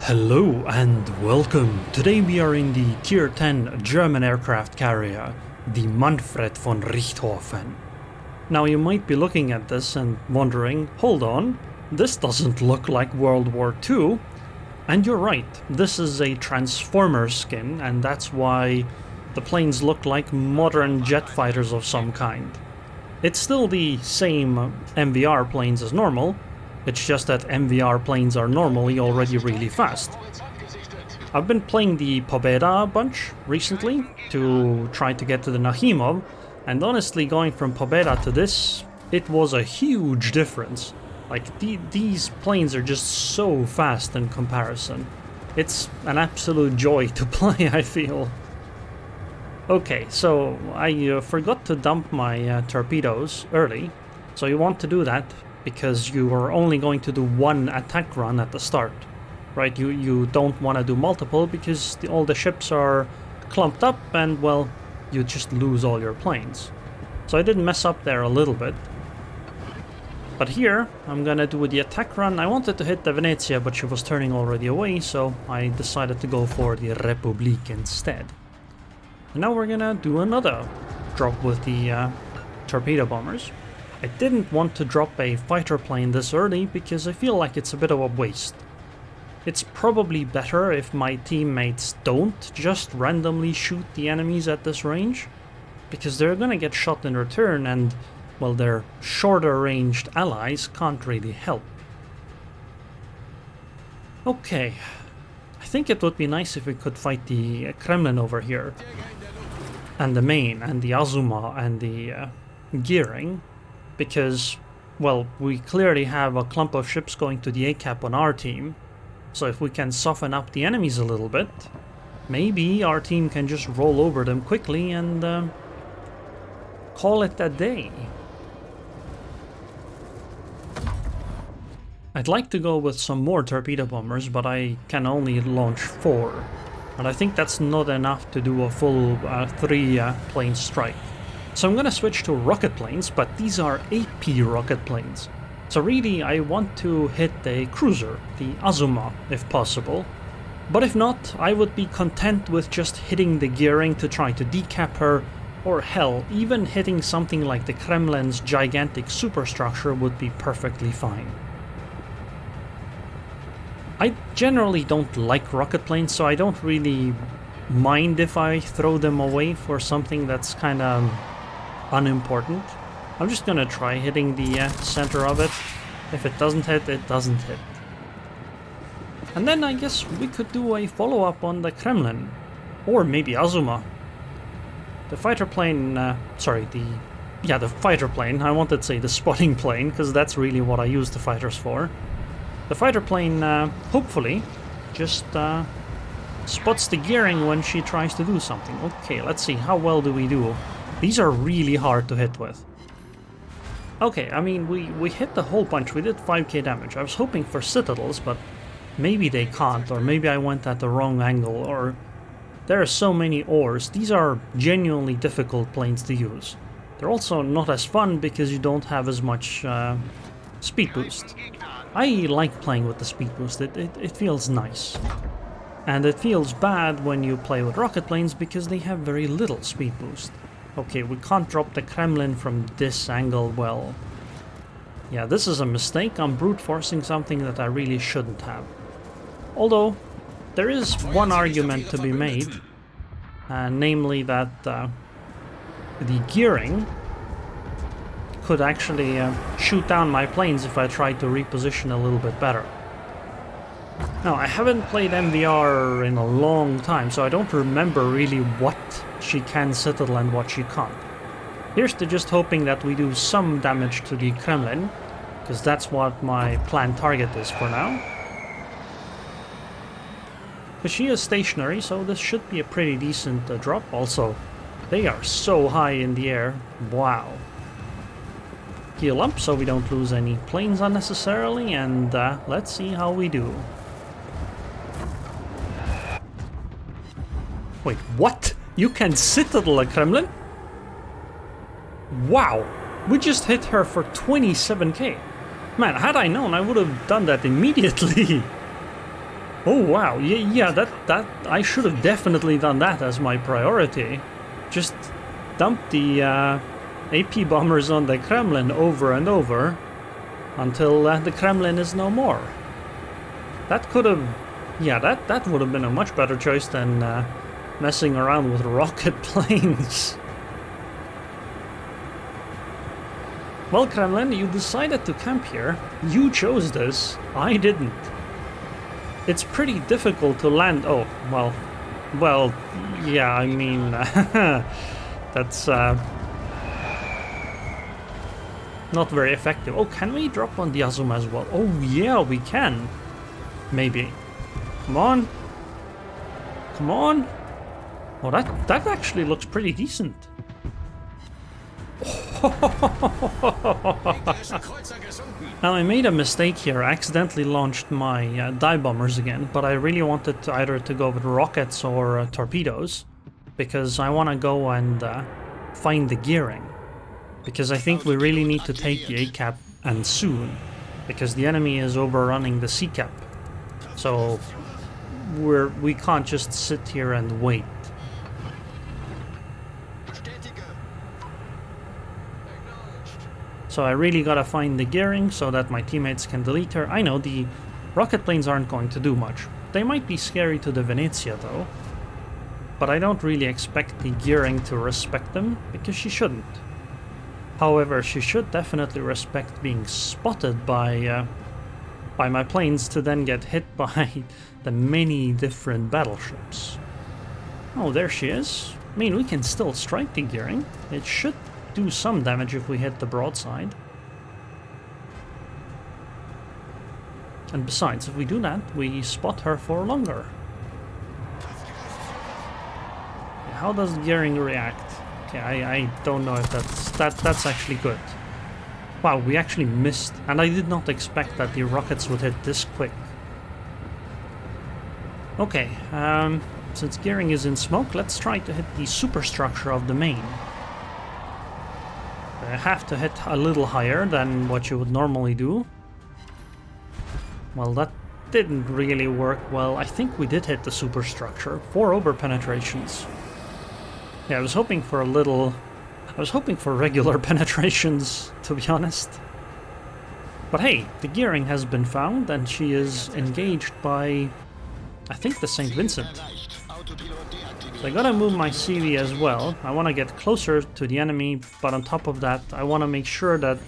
Hello and welcome. Today we are in the Tier 10 German aircraft carrier, the Manfred von Richthofen. Now you might be looking at this and wondering, hold on, this doesn't look like World War II. And you're right, this is a Transformer skin, and that's why the planes look like modern jet fighters of some kind. It's still the same MVR planes as normal, it's just that MVR planes are normally already really fast. I've been playing the Pobeda a bunch recently to try to get to the Nakhimov, and honestly going from Pobeda to this, it was a huge difference. Like, these planes are just so fast in comparison. It's an absolute joy to play, I feel. Okay, so I forgot to dump my torpedoes early, so you want to do that because you are only going to do one attack run at the start, right? You don't want to do multiple because all the ships are clumped up and, well, you just lose all your planes. So I did mess up there a little bit. But here, I'm gonna do the attack run. I wanted to hit the Venezia, but she was turning already away, so I decided to go for the Republik instead. And now we're gonna do another drop with the torpedo bombers. I didn't want to drop a fighter plane this early because I feel like it's a bit of a waste. It's probably better if my teammates don't just randomly shoot the enemies at this range, because they're gonna get shot in return and, well, their shorter ranged allies can't really help. Okay, I think it would be nice if we could fight the Kremlin over here, and the Main, and the Azuma, and the Gearing, because, well, we clearly have a clump of ships going to the A-cap on our team, so if we can soften up the enemies a little bit, maybe our team can just roll over them quickly and call it a day. I'd like to go with some more torpedo bombers, but I can only launch 4, and I think that's not enough to do a full 3 plane strike. So I'm gonna switch to rocket planes, but these are AP rocket planes. So really I want to hit a cruiser, the Azuma, if possible. But if not, I would be content with just hitting the Gearing to try to decap her, or hell, even hitting something like the Kremlin's gigantic superstructure would be perfectly fine. I generally don't like rocket planes, so I don't really mind if I throw them away for something that's kind of unimportant. I'm just gonna try hitting the center of it. If it doesn't hit, it doesn't hit. And then I guess we could do a follow-up on the Kremlin, or maybe Azuma. The fighter plane, the fighter plane, I wanted to say the spotting plane, because that's really what I use the fighters for. The fighter plane, hopefully, just spots the Gearing when she tries to do something. Okay, let's see, how well do we do? These are really hard to hit with. Okay, I mean, we hit the whole bunch, we did 5k damage. I was hoping for citadels, but maybe they can't, or maybe I went at the wrong angle, or there are so many ores. These are genuinely difficult planes to use. They're also not as fun because you don't have as much speed boost. I like playing with the speed boost, it feels nice. And it feels bad when you play with rocket planes because they have very little speed boost. Okay, we can't drop the Kremlin from this angle. Well, yeah, this is a mistake. I'm brute forcing something that I really shouldn't have. Although, there is one argument to be made, namely that the Gearing could actually shoot down my planes if I tried to reposition a little bit better. Now, I haven't played MVR in a long time, so I don't remember really what she can citadel and what she can't. Here's to just hoping that we do some damage to the Kremlin, because that's what my planned target is for now. But she is stationary, so this should be a pretty decent drop. Also, they are so high in the air. Wow. Heal up so we don't lose any planes unnecessarily, and let's see how we do. Wait, what? You can citadel a Kremlin? Wow! We just hit her for 27k. Man, had I known, I would have done that immediately. Oh wow, yeah, that I should have definitely done that as my priority. Just dump the AP bombers on the Kremlin over and over until the Kremlin is no more. That could have, yeah, that would have been a much better choice than messing around with rocket planes. Well, Kremlin, you decided to camp here. You chose this. I didn't. It's pretty difficult to land. Oh, well, yeah, I mean, that's not very effective. Oh, can we drop on the Azuma as well? Oh, yeah, we can. Maybe. Come on. Come on. Oh, that actually looks pretty decent. Now I made a mistake here. I accidentally launched my dive bombers again, but I really wanted to either to go with rockets or torpedoes, because I want to go and find the gearing, because I think we really need to take the A-cap, and soon, because the enemy is overrunning the C-cap, so we can't just sit here and wait. So I really gotta find the gearing so that my teammates can delete her. I know the rocket planes aren't going to do much. They might be scary to the Venezia though, but I don't really expect the gearing to respect them, because she shouldn't. However, she should definitely respect being spotted by my planes to then get hit by the many different battleships. Oh, there she is. I mean, we can still strike the gearing. It should do some damage if we hit the broadside. And besides, if we do that, we spot her for longer. How does gearing react? Okay, I don't know if that's actually good. Wow, we actually missed, and I did not expect that the rockets would hit this quick. Okay, since gearing is in smoke, let's try to hit the superstructure of the main. I have to hit a little higher than what you would normally do. Well, that didn't really work well. I think we did hit the superstructure. 4 over penetrations. Yeah, I was hoping for regular penetrations, to be honest. But hey, the gearing has been found, and she is engaged by, I think, the St. Vincent. So I gotta move my CV as well. I want to get closer to the enemy, but on top of that, I want to make sure that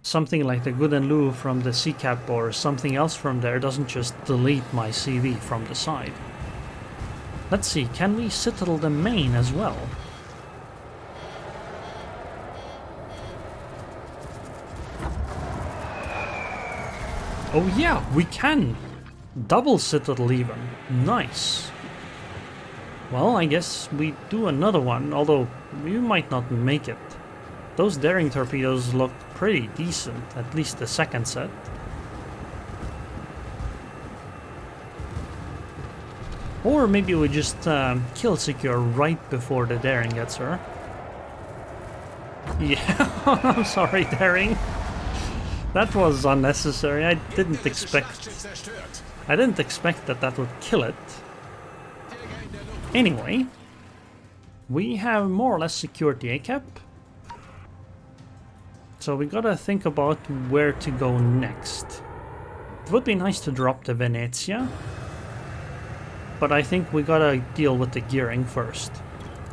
something like the Guden from the C-cap or something else from there doesn't just delete my CV from the side. Let's see, can we citadel the main as well? Oh yeah, we can! Double citadel even. Nice. Well, I guess we do another one, although we might not make it. Those daring torpedoes look pretty decent, at least the second set. Or maybe we just kill secure right before the daring gets her. Yeah, I'm sorry, daring. That was unnecessary. I didn't expect that would kill it. Anyway, we have more or less secured the A-cap. So we gotta think about where to go next. It would be nice to drop the Venezia, but I think we gotta deal with the gearing first.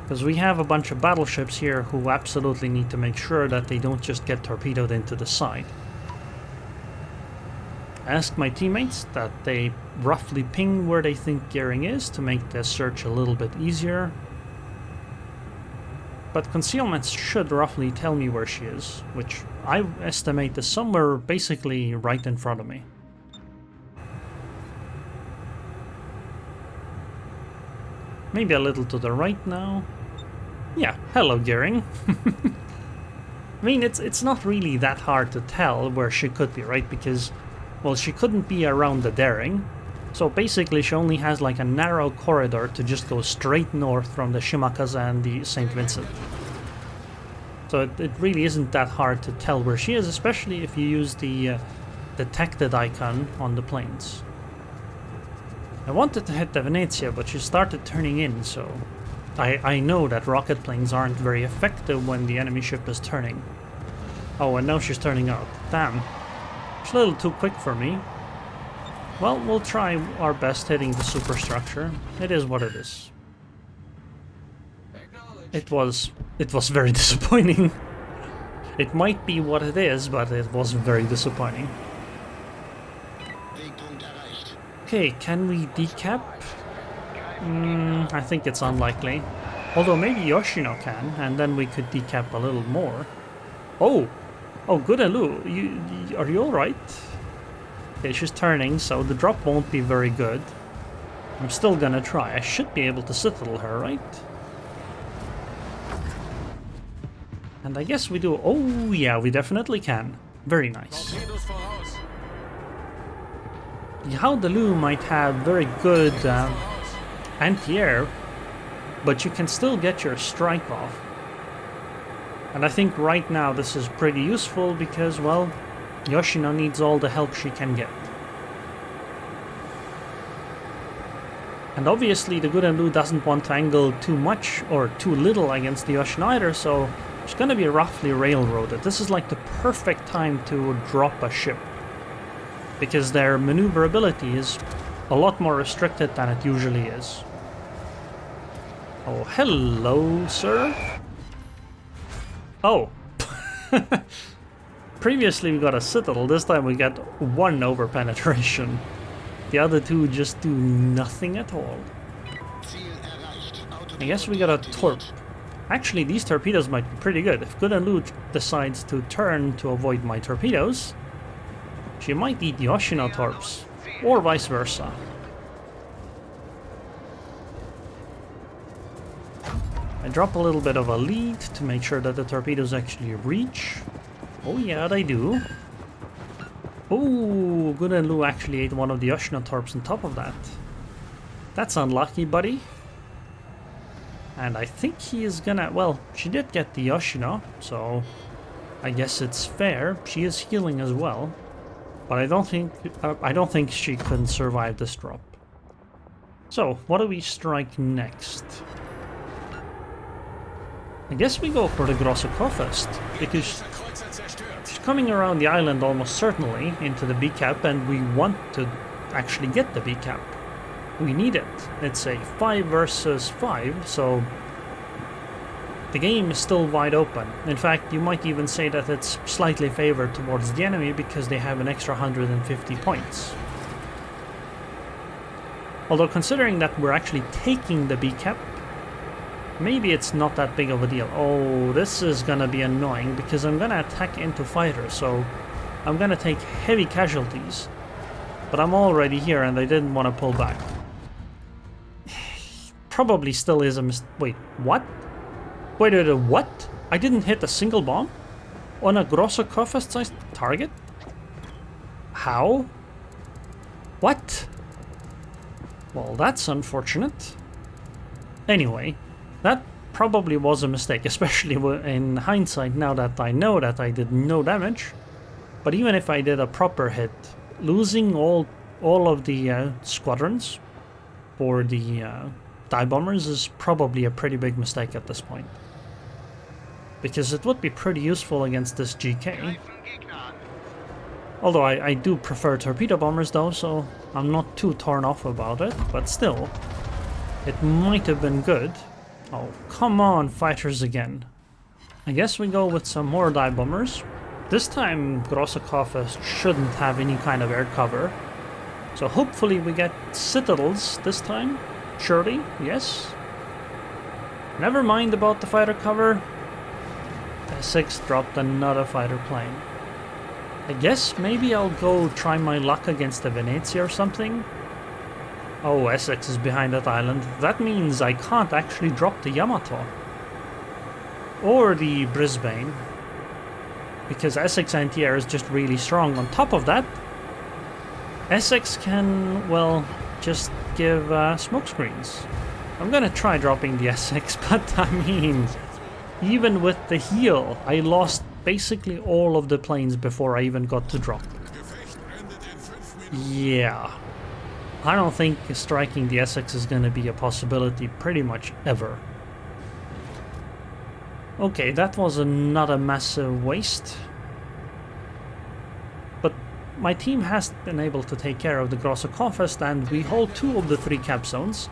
Because we have a bunch of battleships here who absolutely need to make sure that they don't just get torpedoed into the side. Ask my teammates that they roughly ping where they think gearing is to make the search a little bit easier. But concealment should roughly tell me where she is, which I estimate is somewhere basically right in front of me. Maybe a little to the right now. Yeah, hello gearing. I mean, it's not really that hard to tell where she could be, right? Because, well, she couldn't be around the daring. So basically she only has like a narrow corridor to just go straight north from the Shimakaza and the St. Vincent. So it really isn't that hard to tell where she is, especially if you use the detected icon on the planes. I wanted to hit the Venezia, but she started turning in, so I know that rocket planes aren't very effective when the enemy ship is turning. Oh, and now she's turning out. Damn. It's a little too quick for me. Well, we'll try our best hitting the superstructure. It is what it is. It was very disappointing. It might be what it is, but it was very disappointing. Okay, can we decap? I think it's unlikely. Although maybe Yoshino can, and then we could decap a little more. Oh! Oh, good and Lu, are you alright? Okay, she's turning, so the drop won't be very good. I'm still gonna try. I should be able to citadel her, right? And I guess we do. Oh, yeah, we definitely can. Very nice. How the Lu might have very good anti-air, but you can still get your strike off. And I think right now this is pretty useful because, well, Yoshino needs all the help she can get. And obviously the Good and Lu doesn't want to angle too much or too little against the Yoshino either, so it's going to be roughly railroaded. This is like the perfect time to drop a ship, because their maneuverability is a lot more restricted than it usually is. Oh, hello, sir. Oh. Previously we got a citadel, this time we got 1 over penetration. The other 2 just do nothing at all. I guess we got a torp. Actually, these torpedoes might be pretty good. If Good and Lu decides to turn to avoid my torpedoes, she might eat Yoshino torps, or vice versa. I drop a little bit of a lead to make sure that the torpedoes actually reach. Oh yeah, they do. Oh, Good and Lu actually ate one of the Yoshino torps on top of that. That's unlucky, buddy. And I think he is gonna... Well, she did get the Yoshino, so I guess it's fair. She is healing as well. But I don't think she can survive this drop. So, what do we strike next? I guess we go for the Grosso first, because she's coming around the island almost certainly into the B cap, and we want to actually get the B cap. We need it. It's a 5 versus 5, so the game is still wide open. In fact, you might even say that it's slightly favored towards the enemy because they have an extra 150 points. Although considering that we're actually taking the B cap, maybe it's not that big of a deal. Oh, this is gonna be annoying because I'm gonna attack into fighters, so I'm gonna take heavy casualties. But I'm already here and I didn't want to pull back. Probably still is a wait, what? Wait, what? I didn't hit a single bomb? On a Grosso sized target? How? What? Well, that's unfortunate. Anyway, that probably was a mistake, especially in hindsight now that I know that I did no damage. But even if I did a proper hit, losing all of the squadrons for the dive bombers is probably a pretty big mistake at this point. Because it would be pretty useful against this GK. Although I do prefer torpedo bombers though, so I'm not too torn off about it, but still, it might have been good. Oh, come on, fighters again. I guess we go with some more dive bombers. This time Grosso shouldn't have any kind of air cover. So hopefully we get citadels this time. Surely, yes. Never mind about the fighter cover. S6 dropped another fighter plane. I guess maybe I'll go try my luck against the Venezia or something. Oh, Essex is behind that island. That means I can't actually drop the Yamato. Or the Brisbane. Because Essex anti-air is just really strong. On top of that, Essex can, well, just give smoke screens. I'm gonna try dropping the Essex, but I mean, Even with the heal, I lost basically all of the planes before I even got to drop. Yeah. I don't think striking the Essex is going to be a possibility pretty much ever. Okay, that was not a massive waste. But my team has been able to take care of the Grosse Kampfest, and we hold 2 of the 3 cap zones.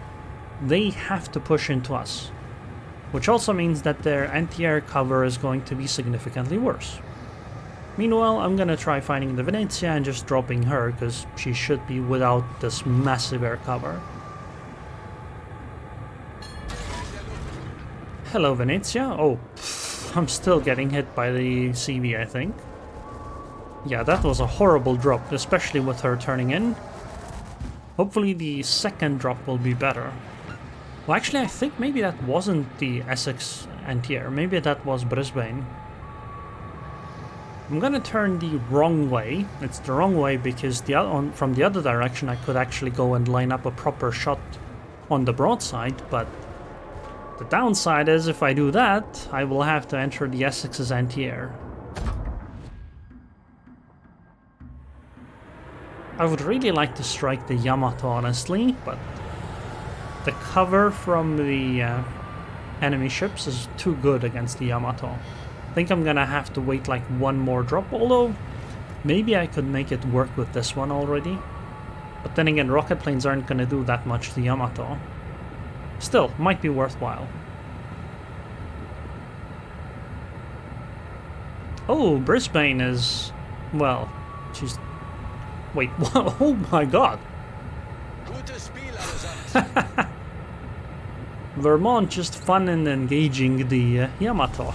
They have to push into us, which also means that their anti-air cover is going to be significantly worse. Meanwhile, I'm gonna try finding the Venezia and just dropping her, because she should be without this massive air cover. Hello, Venezia. Oh, I'm still getting hit by the CV, I think. Yeah, that was a horrible drop, especially with her turning in. Hopefully the second drop will be better. Well, actually, I think maybe that wasn't the Essex anti-air. Maybe that was Brisbane. I'm gonna turn the wrong way. It's the wrong way because from the other direction I could actually go and line up a proper shot on the broadside, but the downside is if I do that, I will have to enter the Essex's anti-air. I would really like to strike the Yamato, honestly, but the cover from the enemy ships is too good against the Yamato. I think I'm gonna have to wait like one more drop, although maybe I could make it work with this one already. But then again, rocket planes aren't gonna do that much to Yamato. Still, might be worthwhile. Oh, Brisbane is... well, she's... wait, oh my god! Vermont just fun and engaging the Yamato.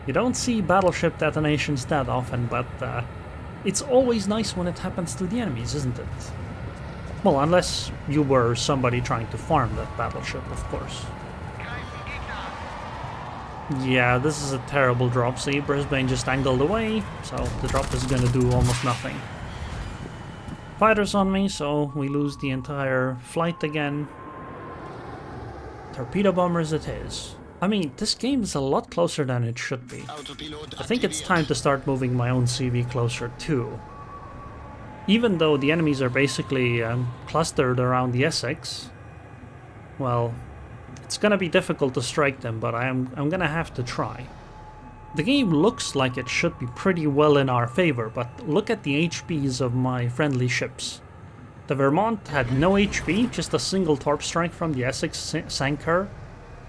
You don't see battleship detonations that often, but it's always nice when it happens to the enemies, isn't it? Well, unless you were somebody trying to farm that battleship, of course. Yeah, this is a terrible drop. See, Brisbane just angled away, so the drop is gonna do almost nothing. Fighters on me, so we lose the entire flight again. Torpedo bombers it is. I mean, this game is a lot closer than it should be. I think it's time to start moving my own CV closer too. Even though the enemies are basically clustered around the Essex, well, it's gonna be difficult to strike them, but I'm gonna have to try. The game looks like it should be pretty well in our favor, but look at the HPs of my friendly ships. The Vermont had no HP, just a single torp strike from the Essex sank her.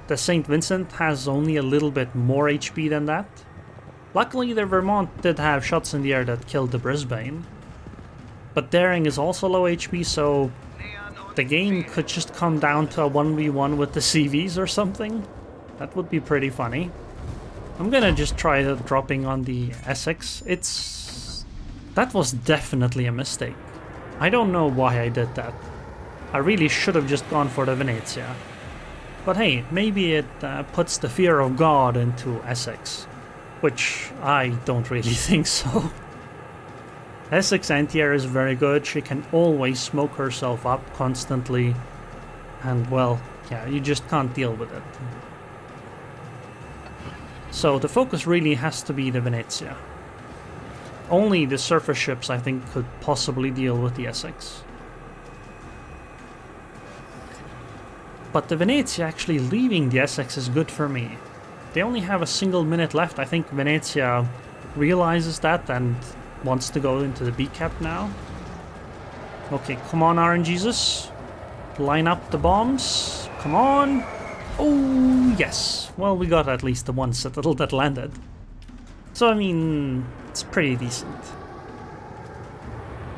The St. Vincent has only a little bit more HP than that. Luckily, the Vermont did have shots in the air that killed the Brisbane. But Daring is also low HP, so the game could just come down to a 1v1 with the CVs or something. That would be pretty funny. I'm gonna just try dropping on the Essex. That was definitely a mistake. I don't know why I did that. I really should have just gone for the Venezia. But hey, maybe it puts the fear of God into Essex, which I don't really think so. Essex anti-air is very good. She can always smoke herself up constantly, and well, yeah, you just can't deal with it. So the focus really has to be the Venezia. Only the surface ships, I think, could possibly deal with the Essex. But the Venezia actually leaving the Essex is good for me. They only have a single minute left. I think Venezia realizes that and wants to go into the B cap now. Okay, come on, RNGesus. Line up the bombs. Come on. Oh, yes. Well, we got at least the one citadel that landed. So, I mean, it's pretty decent.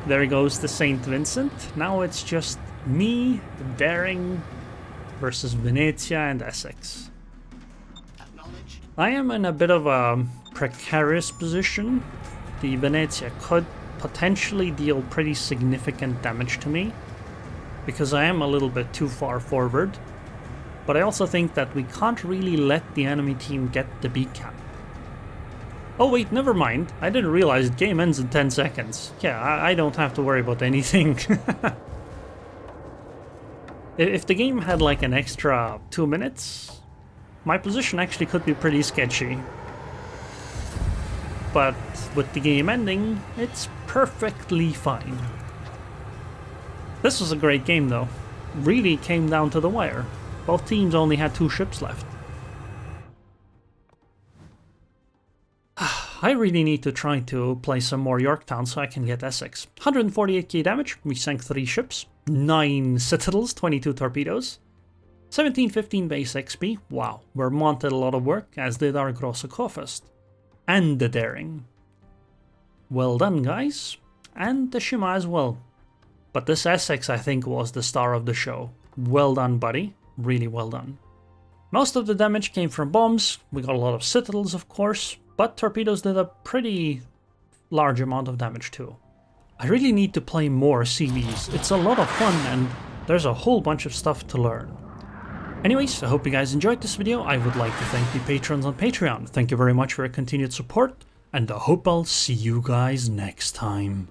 There goes the St. Vincent. Now it's just me, Daring, versus Venezia and Essex. I am in a bit of a precarious position. The Venezia could potentially deal pretty significant damage to me, because I am a little bit too far forward. But I also think that we can't really let the enemy team get the B cap. Oh wait, never mind. I didn't realize the game ends in 10 seconds. Yeah, I don't have to worry about anything. If the game had like an extra 2 minutes, my position actually could be pretty sketchy. But with the game ending, it's perfectly fine. This was a great game though. Really came down to the wire. Both teams only had 2 ships left. I really need to try to play some more Yorktown so I can get Essex. 148k damage, we sank 3 ships, 9 citadels, 22 torpedoes, 1715 base XP, wow, Vermont did a lot of work, as did our Grosse Kofest. And the Daring. Well done guys, and the Shima as well. But this Essex I think was the star of the show. Well done buddy, really well done. Most of the damage came from bombs, we got a lot of citadels of course, but torpedoes did a pretty large amount of damage too. I really need to play more CVs, it's a lot of fun and there's a whole bunch of stuff to learn. Anyways, I hope you guys enjoyed this video. I would like to thank the patrons on Patreon. Thank you very much for your continued support, and I hope I'll see you guys next time.